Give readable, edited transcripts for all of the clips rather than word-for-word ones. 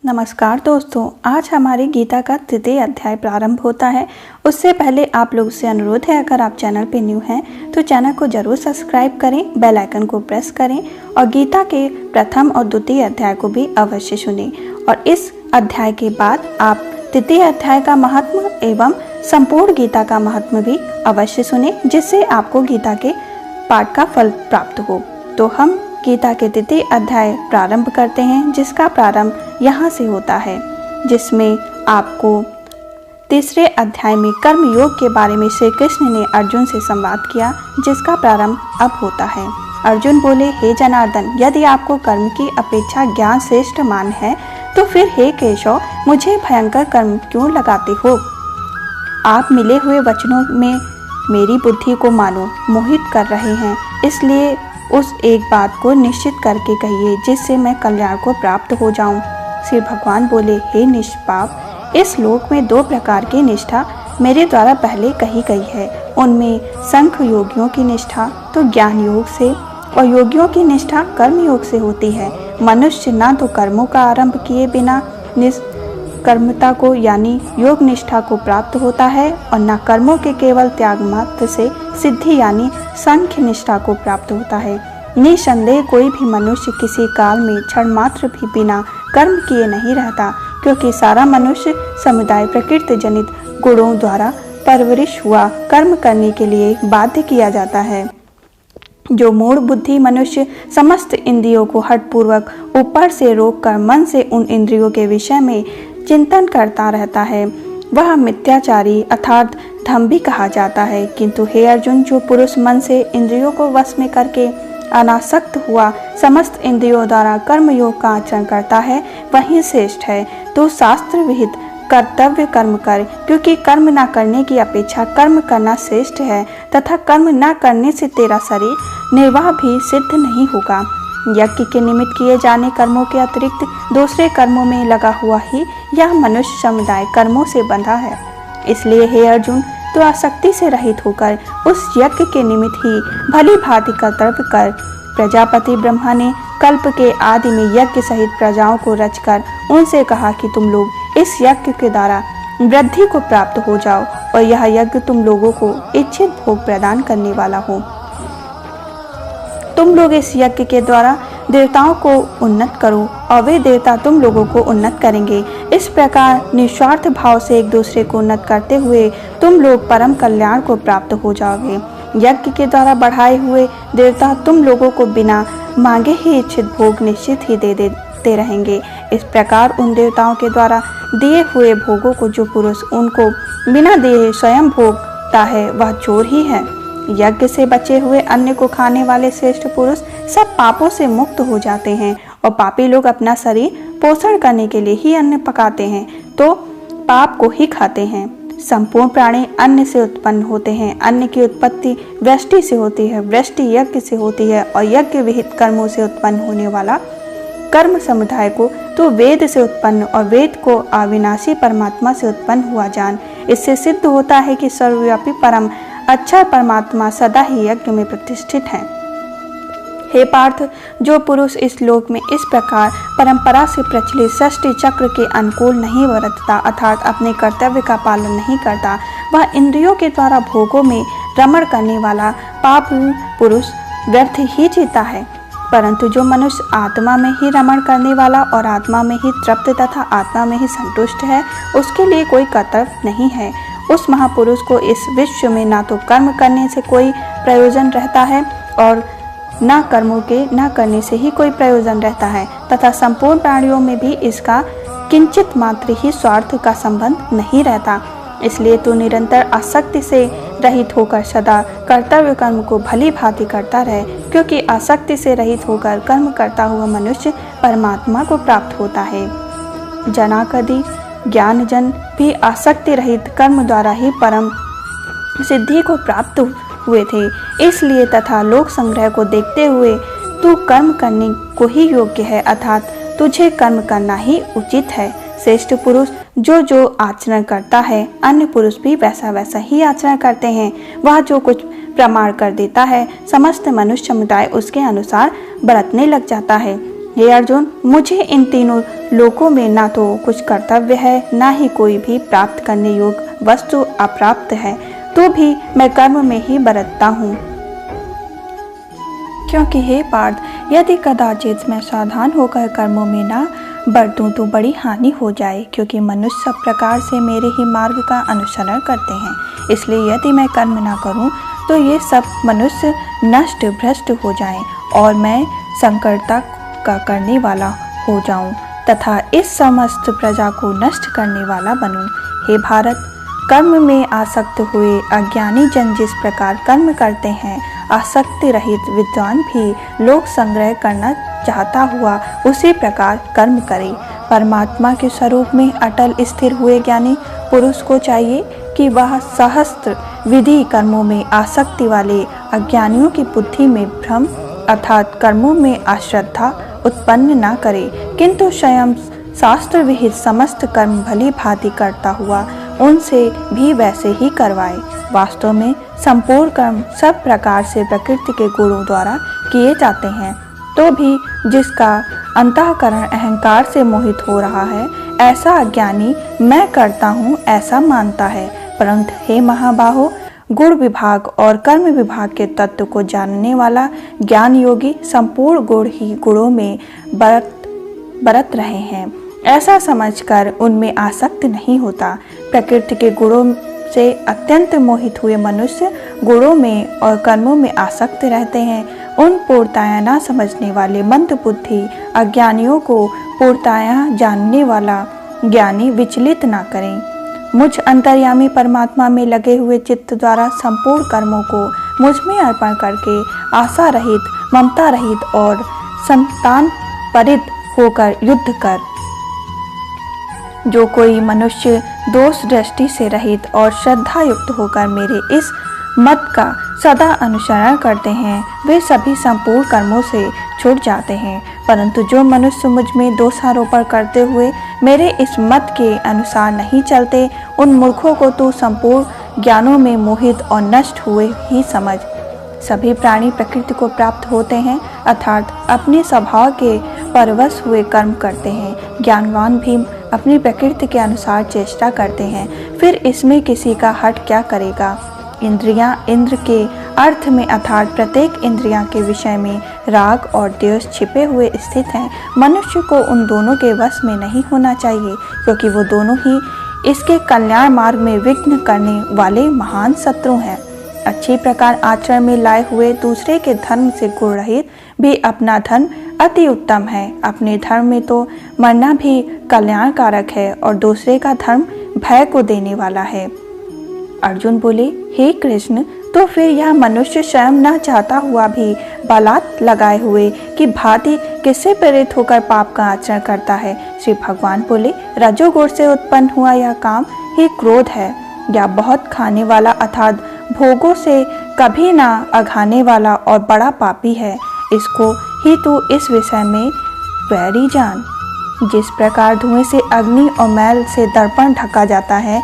नमस्कार दोस्तों, आज हमारी गीता का तृतीय अध्याय प्रारंभ होता है। उससे पहले आप लोगों से अनुरोध है, अगर आप चैनल पे न्यू हैं तो चैनल को जरूर सब्सक्राइब करें, बेल आइकन को प्रेस करें और गीता के प्रथम और द्वितीय अध्याय को भी अवश्य सुनें। और इस अध्याय के बाद आप तृतीय अध्याय का महात्म एवं संपूर्ण गीता का महात्म भी अवश्य सुनें, जिससे आपको गीता के पाठ का फल प्राप्त हो। तो हम गीता के तृतीय अध्याय प्रारंभ करते हैं, जिसका प्रारंभ यहाँ से होता है, जिसमें आपको तीसरे अध्याय में कर्म योग के बारे में श्री कृष्ण ने अर्जुन से संवाद किया, जिसका प्रारंभ अब होता है। अर्जुन बोले, हे जनार्दन, यदि आपको कर्म की अपेक्षा ज्ञान श्रेष्ठ मान है तो फिर हे केशव, मुझे भयंकर कर्म क्यों लगाते हो? आप मिले हुए वचनों में मेरी बुद्धि को मानो मोहित कर रहे हैं, इसलिए उस एक बात को निश्चित करके कहिए जिससे मैं कल्याण को प्राप्त हो जाऊं। श्री भगवान बोले, हे निष्पाप, इस लोक में दो प्रकार की निष्ठा मेरे द्वारा पहले कही गई है। उनमें संख्य योगियों की निष्ठा तो ज्ञान योग से और योगियों की निष्ठा कर्म योग से होती है। मनुष्य ना तो कर्मों का आरंभ किए बिना निष्कर्मता को यानी योग निष्ठा को प्राप्त होता है और न कर्मों के केवल त्याग मात्र से सिद्धि यानी सांख्य निष्ठा को प्राप्त होता है। निसंदेह कोई भी मनुष्य किसी काल में क्षण मात्र भी बिना कर्म किए नहीं रहता, क्योंकि सारा मनुष्य समुदाय प्रकृति जनित गुणों द्वारा परवरिश हुआ कर्म करने के लिए बाध्य किया जाता है। जो मूढ़ बुद्धि मनुष्य समस्त इंद्रियों को हठपूर्वक ऊपर से रोककर मन से उन इंद्रियों के विषय में चिंतन करता रहता है, वह मिथ्याचारी अर्थात धम्भी कहा जाता है। किंतु हे अर्जुन, जो पुरुष मन से इंद्रियों को वश में करके अनासक्त हुआ समस्त इंद्रियों द्वारा कर्म योग का आचरण करता है, वही श्रेष्ठ है। तो शास्त्र विहित कर्तव्य कर्म कर, क्योंकि कर्म न करने की अपेक्षा कर्म करना श्रेष्ठ है, तथा कर्म न करने से तेरा शरीर निर्वाह भी सिद्ध नहीं होगा। यज्ञ के निमित्त किए जाने कर्मों के अतिरिक्त दूसरे कर्मों में लगा हुआ ही यह मनुष्य समुदाय कर्मों से बंधा है। इसलिए हे अर्जुन, तो आसक्ति से रहित होकर उस यज्ञ के निमित्त ही भली भांति कर्तव्य कर। प्रजापति ब्रह्मा ने कल्प के आदि में यज्ञ सहित प्रजाओं को रचकर उनसे कहा कि तुम लोग इस यज्ञ के द्वारा वृद्धि को प्राप्त हो जाओ और यह यज्ञ तुम लोगों को इच्छित भोग प्रदान करने वाला हो। तुम लोग इस यज्ञ के द्वारा देवताओं को उन्नत करो और वे देवता तुम लोगों को उन्नत करेंगे। इस प्रकार निस्वार्थ भाव से एक दूसरे को उन्नत करते हुए तुम लोग परम कल्याण को प्राप्त हो जाओगे। यज्ञ के द्वारा बढ़ाए हुए देवता तुम लोगों को बिना मांगे ही इच्छित भोग निश्चित ही दे देते रहेंगे। इस प्रकार उन देवताओं के द्वारा दिए हुए भोगों को जो पुरुष उनको बिना दिए स्वयं भोगता है, वह चोर ही है। यज्ञ से बचे हुए अन्न को खाने वाले श्रेष्ठ पुरुष सब पापों से मुक्त हो जाते हैं, और पापी लोग अपना शरीर पोषण करने के लिए ही अन्न पकाते हैं तो पाप को ही खाते हैं। संपूर्ण प्राणी अन्न से उत्पन्न होते हैं। अन्न की उत्पत्ति वृष्टि से होती है, वृष्टि यज्ञ से होती है, और यज्ञ विहित कर्मों से उत्पन्न होने वाला कर्म समुदाय को तो वेद से उत्पन्न और वेद को अविनाशी परमात्मा से उत्पन्न हुआ जान। इससे सिद्ध होता है कि सर्वव्यापी परम अच्छा परमात्मा सदा ही यज्ञ में प्रतिष्ठित है। हे पार्थ, जो पुरुष इस लोक में इस प्रकार परंपरा से प्रचलित षष्टि चक्र के अनुकूल नहीं बरतता अर्थात अपने कर्तव्य का पालन नहीं करता, वह इंद्रियों के द्वारा भोगों में रमण करने वाला पाप पुरुष व्यर्थ ही जीता है। परंतु जो मनुष्य आत्मा में ही रमण करने वाला और आत्मा में ही तृप्त तथा आत्मा में ही संतुष्ट है, उसके लिए कोई कर्तव्य नहीं है। उस महापुरुष को इस विश्व में ना तो कर्म करने से कोई प्रयोजन रहता है और न कर्मों के न करने से ही कोई प्रयोजन रहता है, तथा संपूर्ण प्राणियों में भी इसका किंचित मात्र ही स्वार्थ का संबंध नहीं रहता। इसलिए तू निरंतर आसक्ति से रहित होकर सदा कर्तव्य कर्म को भली भांति करता रहे, क्योंकि आसक्ति से रहित होकर कर्म करता हुआ मनुष्य परमात्मा को प्राप्त होता है। जनाकदि ज्ञान जन भी आसक्ति रहित कर्म द्वारा ही परम सिद्धि को प्राप्त हुए थे। इसलिए तथा लोक संग्रह को देखते हुए तू कर्म करने को ही योग्य है, अर्थात तुझे कर्म करना ही उचित है। श्रेष्ठ पुरुष जो जो आचरण करता है, अन्य पुरुष भी वैसा वैसा ही आचरण करते हैं। वह जो कुछ प्रमाण कर देता है, समस्त मनुष्य समुदाय उसके अनुसार बरतने लग जाता है। हे अर्जुन, मुझे इन तीनों लोकों में ना तो कुछ कर्तव्य है, ना ही कोई भी प्राप्त करने योग्य वस्तु अप्राप्त है, तो भी मैं कर्म में ही बरतता हूँ। क्योंकि हे पार्थ, यदि कदाचित मैं सावधान होकर कर्मों में ना बरतूं तो बड़ी हानि हो जाए, क्योंकि मनुष्य सब प्रकार से मेरे ही मार्ग का अनुसरण करते हैं। इसलिए यदि मैं कर्म ना करूं तो ये सब मनुष्य नष्ट भ्रष्ट हो जाएं और मैं संकटता का करने वाला हो जाऊं तथा इस समस्त प्रजा को नष्ट करने वाला बनूं। हे भारत, कर्म में आसक्त हुए अज्ञानी जन जिस प्रकार कर्म करते हैं, आसक्ति रहित विद्वान भी लोक संग्रह करना चाहता हुआ उसी प्रकार कर्म करे। परमात्मा के स्वरूप में अटल स्थिर हुए ज्ञानी पुरुष को चाहिए कि वह सहस्त्र विधि कर्मों में आसक्ति वाले अज्ञानियों की बुद्धि में भ्रम अर्थात कर्मों में अश्रद्धा उत्पन्न न करे, किंतु स्वयं शास्त्र विहित समस्त कर्म भली भांति करता हुआ उनसे भी वैसे ही करवाए। वास्तव में संपूर्ण कर्म सब प्रकार से प्रकृति के गुणों द्वारा किए जाते हैं, तो भी जिसका अंतःकरण अहंकार से मोहित हो रहा है, ऐसा अज्ञानी मैं करता हूँ ऐसा मानता है। परंतु हे महाबाहो, गुण विभाग और कर्म विभाग के तत्व को जानने वाला ज्ञान योगी संपूर्ण गुण ही गुणों में बरत रहे हैं, ऐसा समझकर उनमें आसक्त नहीं होता। प्रकृति के गुणों से अत्यंत मोहित हुए मनुष्य गुणों में और कर्मों में आसक्त रहते हैं। उन पूर्णतया न समझने वाले मंद बुद्धि अज्ञानियों को पूर्णतया जानने वाला ज्ञानी विचलित न करें। मुझ अंतर्यामी परमात्मा में लगे हुए चित्त द्वारा संपूर्ण कर्मों को मुझ में अर्पण करके आशा रहित, ममता रहित और संतान परित होकर युद्ध कर। जो कोई मनुष्य दोष दृष्टि से रहित और श्रद्धा युक्त होकर मेरे इस मत का सदा अनुसरण करते हैं, वे सभी संपूर्ण कर्मों से छूट जाते हैं। परंतु जो मनुष्य मुझ में दोषारोपण करते हुए मेरे इस मत के अनुसार नहीं चलते, उन मूर्खों को तू संपूर्ण ज्ञानों में मोहित और नष्ट हुए ही समझ। सभी प्राणी प्रकृति को प्राप्त होते हैं, अर्थात अपने स्वभाव के परवश हुए कर्म करते हैं। ज्ञानवान भी अपनी प्रकृति के अनुसार चेष्टा करते हैं, फिर इसमें किसी का हट क्या करेगा। इंद्रियां इंद्र के अर्थ में अर्थात प्रत्येक इंद्रियां के विषय में राग और द्वेष छिपे हुए स्थित हैं। मनुष्य को उन दोनों के वश में नहीं होना चाहिए, क्योंकि वो दोनों ही इसके कल्याण मार्ग में विघ्न करने वाले महान शत्रु हैं। अच्छी प्रकार आचरण में लाए हुए दूसरे के धर्म से गुण रहित भी अपना धर्म अति उत्तम है। अपने धर्म में तो मरना भी कल्याणकारक है और दूसरे का धर्म भय को देने वाला है। अर्जुन बोले, हे कृष्ण, तो फिर यह मनुष्य स्वयं न चाहता हुआ भी बलात् लगाए हुए कि भांति किससे प्रेरित होकर पाप का आचरण करता है। श्री भगवान बोले, रजोगुण से उत्पन्न हुआ यह काम ही क्रोध है, या बहुत खाने वाला अर्थात भोगों से कभी ना अघाने वाला और बड़ा पापी है। इसको ही तू इस विषय में वैरी जान। जिस प्रकार धुएं से अग्नि और मैल से दर्पण ढका जाता है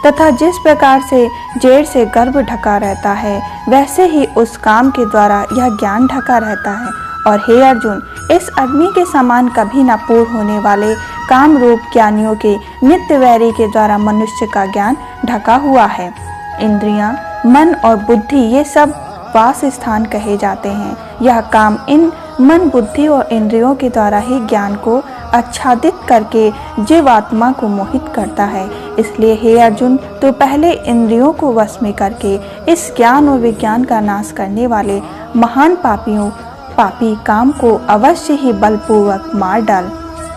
तथा जिस प्रकार से जेड़ से गर्भ ढका रहता है, वैसे ही उस काम के द्वारा यह ज्ञान ढका रहता है। और हे अर्जुन, इस अग्नि के समान कभी न पूर्ण होने वाले काम रूप ज्ञानियों के नित्य वैरी के द्वारा मनुष्य का ज्ञान ढका हुआ है। इंद्रियां, मन और बुद्धि ये सब वास स्थान कहे जाते हैं। यह काम इन मन, बुद्धि और इंद्रियों के द्वारा ही ज्ञान को आच्छादित करके जीवात्मा को मोहित करता है। इसलिए हे अर्जुन, तो पहले इंद्रियों को वश में करके इस ज्ञान और विज्ञान का नाश करने वाले महान पापी काम को अवश्य ही बलपूर्वक मार डाल।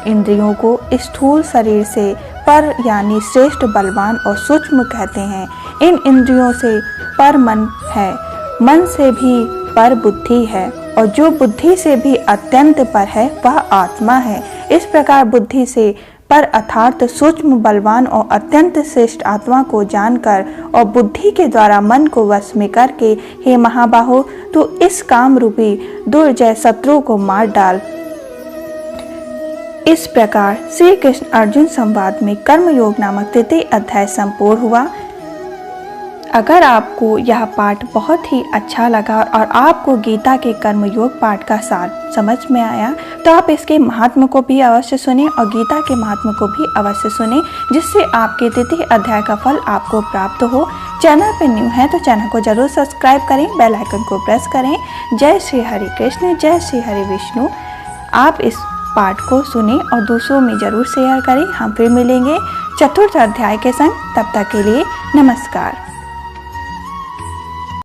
इंद्रियों को स्थूल शरीर से पर यानी श्रेष्ठ, बलवान और सूक्ष्म कहते हैं। इन इंद्रियों से पर मन है, मन से भी पर बुद्धि है, और जो बुद्धि से भी अत्यंत पर है वह आत्मा है। इस प्रकार बुद्धि से पर अर्थात सूक्ष्म, बलवान और अत्यंत श्रेष्ठ आत्मा को जानकर और बुद्धि के द्वारा मन को वश में करके, हे महाबाहो, तो इस काम रूपी दुर्जय शत्रु को मार डाल। इस प्रकार श्री कृष्ण अर्जुन संवाद में कर्मयोग नामक तृतीय अध्याय संपूर्ण हुआ। अगर आपको यह पाठ बहुत ही अच्छा लगा और आपको गीता के कर्मयोग पाठ का सार समझ में आया तो आप इसके महात्म को भी अवश्य सुने और गीता के महात्म को भी अवश्य सुने, जिससे आपके तृतीय अध्याय का फल आपको प्राप्त हो। चैनल पर न्यू है तो चैनल को जरूर सब्सक्राइब करें, बेल आइकन को प्रेस करें। जय श्री हरि कृष्ण, जय श्री हरि विष्णु। आप इस पाठ को सुने और दूसरों में जरूर शेयर करें। हम फिर मिलेंगे चतुर्थ अध्याय के संग, तब तक के लिए नमस्कार।